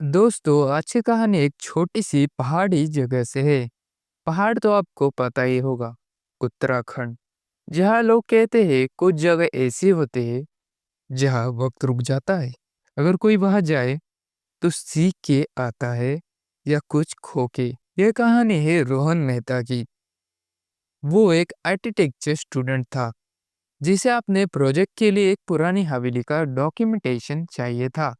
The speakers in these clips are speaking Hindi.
दोस्तों, आज की कहानी एक छोटी सी पहाड़ी जगह से है। पहाड़ तो आपको पता ही होगा, उत्तराखंड। जहाँ लोग कहते हैं कुछ जगह ऐसी होती है जहाँ वक्त रुक जाता है। अगर कोई वहां जाए तो सीख के आता है या कुछ खो के। यह कहानी है रोहन मेहता की। वो एक आर्किटेक्चर स्टूडेंट था जिसे अपने प्रोजेक्ट के लिए एक पुरानी हवेली का डॉक्यूमेंटेशन चाहिए था।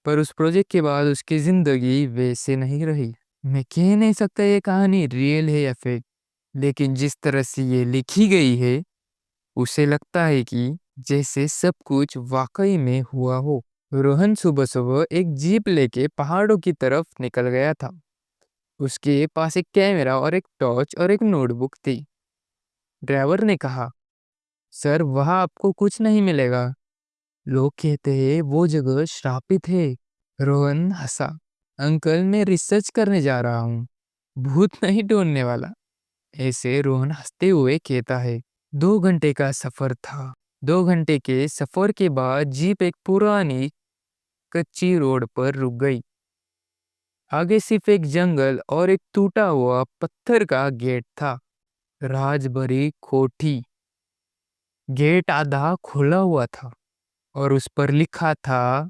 पर उस प्रोजेक्ट के बाद उसकी जिंदगी वैसे नहीं रही। मैं कह नहीं सकता ये कहानी रियल है या फेक, लेकिन जिस तरह से ये लिखी गई है उसे लगता है कि जैसे सब कुछ वाकई में हुआ हो। रोहन सुबह सुबह एक जीप लेके पहाड़ों की तरफ निकल गया था। उसके पास एक कैमरा और एक टॉर्च और एक नोटबुक थी। ड्राइवर ने कहा, सर वहाँ आपको कुछ नहीं मिलेगा। लोग कहते हैं वो जगह श्रापित है। रोहन हंसा। अंकल, मैं रिसर्च करने जा रहा हूँ, भूत नहीं ढूंढने वाला। ऐसे रोहन हंसते हुए कहता है। 2 घंटे का सफर था। 2 घंटे के सफर के बाद जीप एक पुरानी कच्ची रोड पर रुक गई। आगे सिर्फ एक जंगल और एक टूटा हुआ पत्थर का गेट था। राजभरी कोठी। गेट आधा खुला हुआ था और उस पर लिखा था,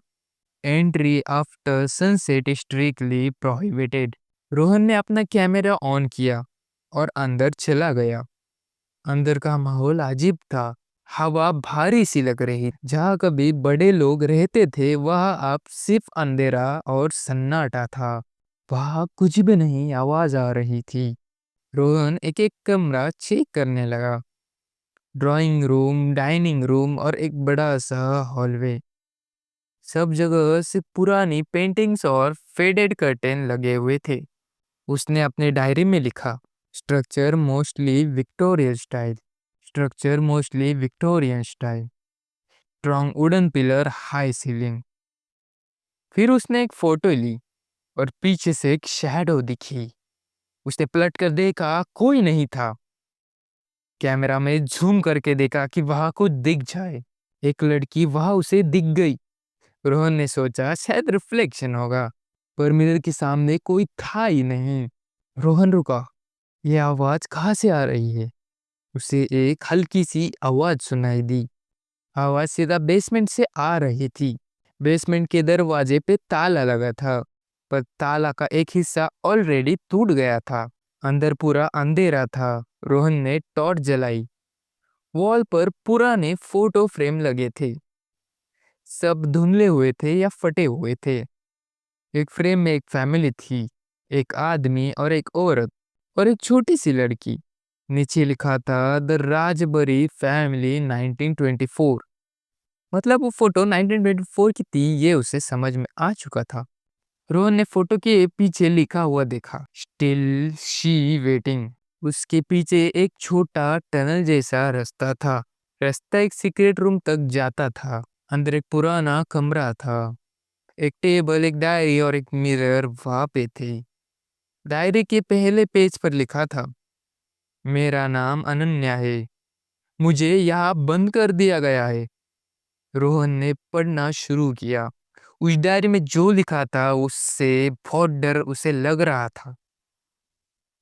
entry after sunset strictly prohibited. Rohan ने अपना कैमरा ऑन किया और अंदर चला गया। अंदर का माहौल अजीब था। हवा भारी सी लग रही। जहाँ कभी बड़े लोग रहते थे वहाँ अब सिर्फ अंधेरा और सन्नाटा था। वहाँ कुछ भी नहीं, आवाज आ रही थी। रोहन एक एक कमरा चेक करने लगा। ड्राइंग रूम, डाइनिंग रूम और एक बड़ा सा हॉलवे। सब जगह सिर्फ पुरानी पेंटिंग्स और फेडेड कर्टेन लगे हुए थे। उसने अपने डायरी में लिखा, structure mostly Victorian style. Structure mostly Victorian style. Strong wooden pillar, high ceiling. फिर उसने एक फोटो ली और पीछे से एक शैडो दिखी। उसने पलट कर देखा, कोई नहीं था। कैमरा में झूम करके देखा कि वहां कुछ दिख जाए। एक लड़की वहां उसे दिख गई। रोहन ने सोचा शायद रिफ्लेक्शन होगा, पर मिरर के सामने कोई था ही नहीं। रोहन रुका। यह आवाज कहाँ से आ रही है? उसे एक हल्की सी आवाज सुनाई दी। आवाज सीधा बेसमेंट से आ रही थी। बेसमेंट के दरवाजे पे ताला लगा था, पर ताला का एक हिस्सा ऑलरेडी टूट गया था। अंदर पूरा अंधेरा था। रोहन ने टॉर्च जलाई। वॉल पर पुराने फोटो फ्रेम लगे थे। सब धुंधले हुए थे या फटे हुए थे। एक फ्रेम में एक फैमिली थी, एक आदमी और एक औरत और एक छोटी सी लड़की। नीचे लिखा था, द राजबरी फैमिली 1924। मतलब वो फोटो 1924 की थी, ये उसे समझ में आ चुका था। रोहन ने फोटो के पीछे लिखा हुआ देखा, स्टिल शी वेटिंग। उसके पीछे एक छोटा टनल जैसा रास्ता था। रास्ता एक सीक्रेट रूम तक जाता था। अंदर एक पुराना कमरा था। एक टेबल, एक डायरी और एक मिरर वहां पे थे। डायरी के पहले पेज पर लिखा था, मेरा नाम अनन्या है, मुझे यहाँ बंद कर दिया गया है। रोहन ने पढ़ना शुरू किया। उस डायरी में जो लिखा था उससे बहुत डर उसे लग रहा था,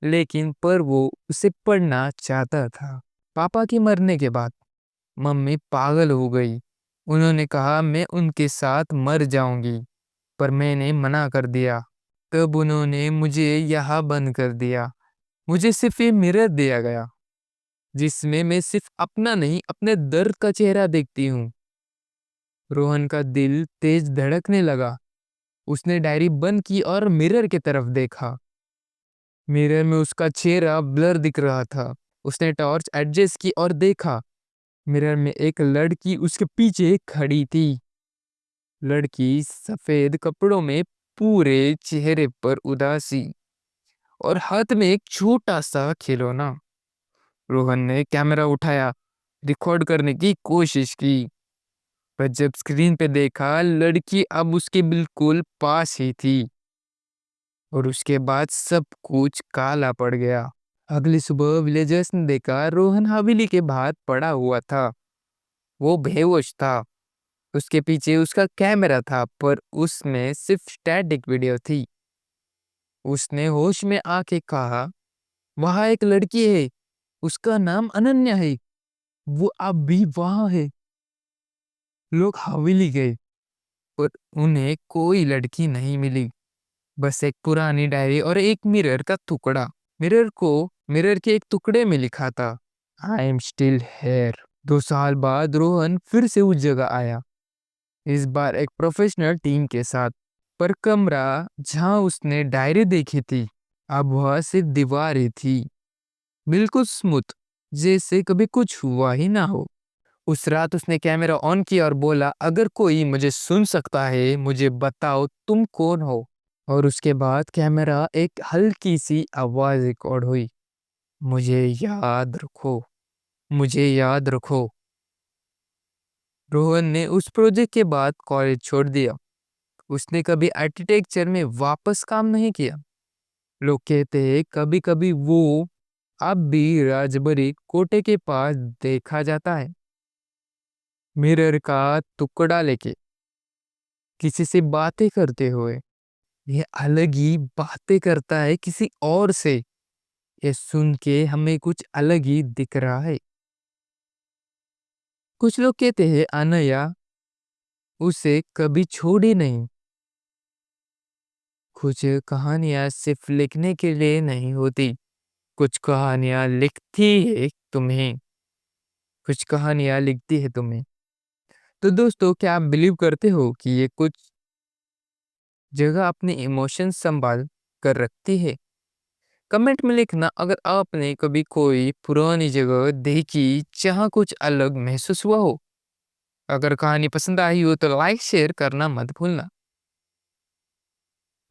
लेकिन पर वो उसे पढ़ना चाहता था। पापा के मरने के बाद मम्मी पागल हो गई। उन्होंने कहा मैं उनके साथ मर जाऊंगी, पर मैंने मना कर दिया। तब उन्होंने मुझे यहाँ बंद कर दिया। मुझे सिर्फ ये मिरर दिया गया जिसमें मैं सिर्फ अपना नहीं, अपने दर्द का चेहरा देखती हूँ। रोहन का दिल तेज धड़कने लगा। उसने डायरी बंद की और मिरर की तरफ देखा। मिरर में उसका चेहरा ब्लर दिख रहा था। उसने टॉर्च एडजस्ट की और देखा, मिरर में एक लड़की उसके पीछे खड़ी थी। लड़की सफेद कपड़ों में, पूरे चेहरे पर उदासी और हाथ में एक छोटा सा खिलौना। रोहन ने कैमरा उठाया, रिकॉर्ड करने की कोशिश की, पर जब स्क्रीन पे देखा लड़की अब उसके बिल्कुल पास ही थी। और उसके बाद सब कुछ काला पड़ गया। अगली सुबह विलेजर्स ने देखा रोहन हवेली के बाहर पड़ा हुआ था। वो बेहोश था। उसके पीछे उसका कैमरा था, पर उसमें सिर्फ स्टैटिक वीडियो थी। उसने होश में आके कहा, वहाँ एक लड़की है, उसका नाम अनन्या है, वो अब भी वहाँ है। लोग हवेली गए, पर उन्हें कोई लड़की नहीं मिली, बस एक पुरानी डायरी और एक मिरर का टुकड़ा। मिरर के एक टुकड़े में लिखा था, आई एम स्टिल हेयर। 2 साल बाद रोहन फिर से उस जगह आया, इस बार एक प्रोफेशनल टीम के साथ। पर कमरा जहां उसने डायरी देखी थी, अब वह सिर्फ दीवारें थी, बिल्कुल स्मूथ, जैसे कभी कुछ हुआ ही ना हो। उस रात उसने कैमरा ऑन किया और बोला, अगर कोई मुझे सुन सकता है, मुझे बताओ तुम कौन हो। और उसके बाद कैमरा एक हल्की सी आवाज रिकॉर्ड हुई, मुझे याद रखो, मुझे याद रखो। रोहन ने उस प्रोजेक्ट के बाद कॉलेज छोड़ दिया। उसने कभी आर्किटेक्चर में वापस काम नहीं किया। लोग कहते हैं कभी कभी वो अब भी राजबरी कोटे के पास देखा जाता है, मिरर का टुकड़ा लेके, किसी से बातें करते हुए। ये अलग ही बातें करता है किसी और से। ये सुन के हमें कुछ अलग ही दिख रहा है। कुछ लोग कहते हैं अनया उसे कभी छोड़ी नहीं। कुछ कहानियां सिर्फ लिखने के लिए नहीं होती, कुछ कहानियां लिखती है तुम्हें, कुछ कहानियां लिखती है तुम्हें। तो दोस्तों, क्या आप बिलीव करते हो कि ये कुछ जगह अपने इमोशंस संभाल कर रखती है? कमेंट में लिखना अगर आपने कभी कोई पुरानी जगह देखी जहाँ कुछ अलग महसूस हुआ हो। अगर कहानी पसंद आई हो तो लाइक शेयर करना मत भूलना।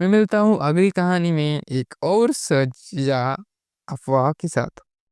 मैं मिलता हूँ अगली कहानी में एक और सच या अफवाह के साथ।